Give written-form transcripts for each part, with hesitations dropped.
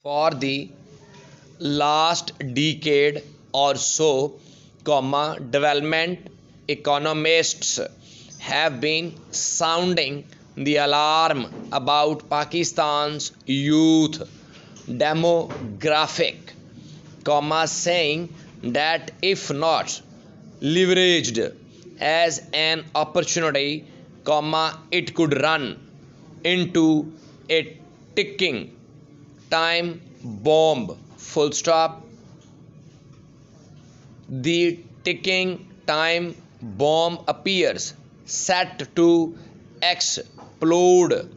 For the last decade or so, development economists have been sounding the alarm about Pakistan's youth demographic, saying that if not leveraged as an opportunity, it could run into a ticking time bomb. Full stop. The ticking time bomb appears set to explode,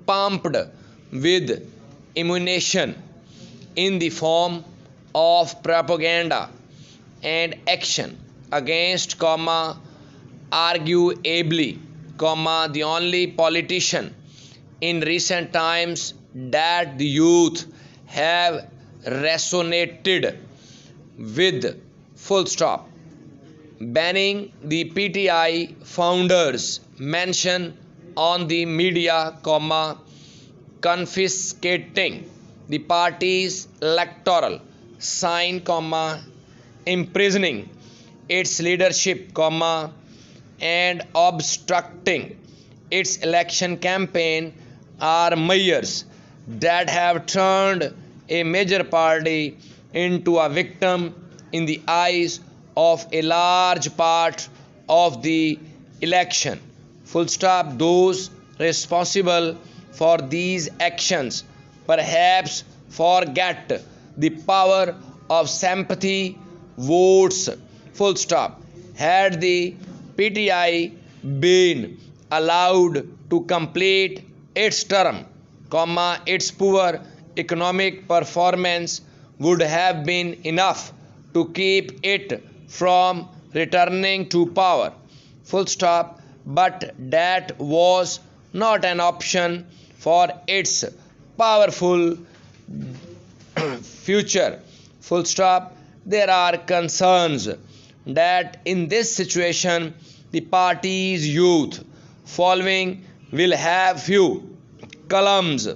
pumped with ammunition in the form of propaganda and action against, arguably, the only politician in recent times that the youth have resonated with. Full stop. Banning the PTI founders mention on the media, confiscating the party's electoral sign, imprisoning its leadership, and obstructing its election campaign are measures that have turned a major party into a victim in the eyes of a large part of the election. Full stop. Those responsible for these actions perhaps forget the power of sympathy votes. Full stop. Had the PTI been allowed to complete its term, its poor economic performance would have been enough to keep it from returning to power. Full stop. But that was not an option for its powerful future. Full stop. There are concerns that in this situation the party's youth following will have few columns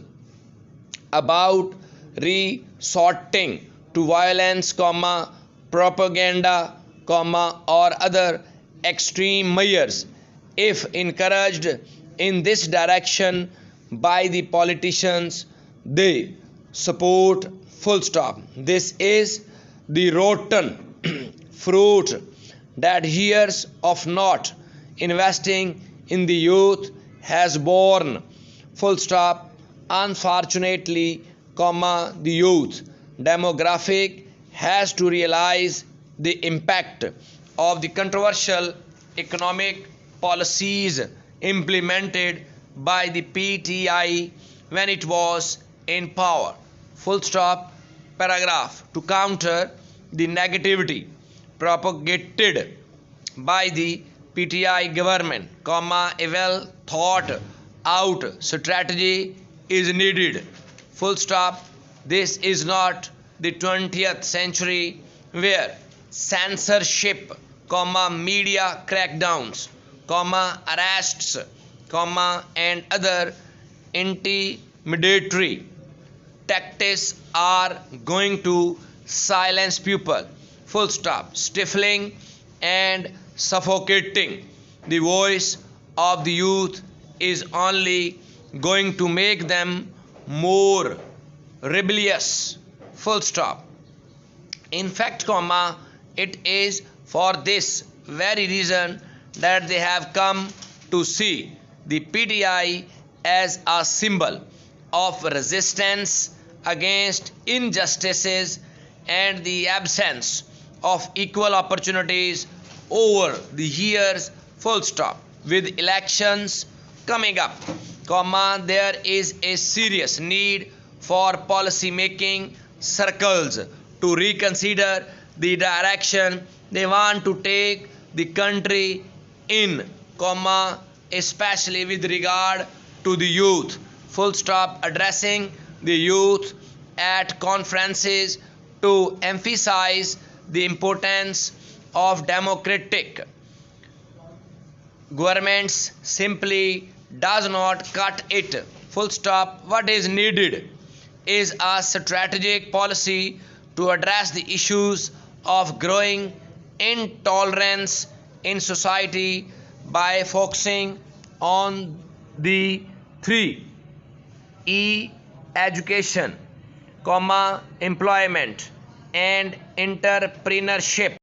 about resorting to violence, propaganda, or other extreme measures if encouraged in this direction by the politicians they support. Full stop. This is the rotten fruit that years of not investing in the youth has borne. Full stop. Unfortunately, the youth demographic has to realize the impact of the controversial economic policies implemented by the PTI when it was in power. Full stop. Paragraph. To counter the negativity propagated by the PTI government, a well thought out strategy is needed. Full stop. This is not the 20th century where censorship, media crackdowns, arrests, and other intimidatory tactics are going to silence people. Full stop. Stifling and suffocating the voice of the youth is only going to make them more rebellious. Full stop. In fact, it is for this very reason that they have come to see the PTI as a symbol of resistance against injustices and the absence of equal opportunities over the years. Full stop. With elections coming up, there is a serious need for policy making circles to reconsider the direction they want to take the country in, especially with regard to the youth. Full stop. Addressing the youth at conferences to emphasize the importance of democratic governments simply does not cut it. Full stop. What is needed is a strategic policy to address the issues of growing intolerance in society by focusing on the three E: education, employment, and entrepreneurship.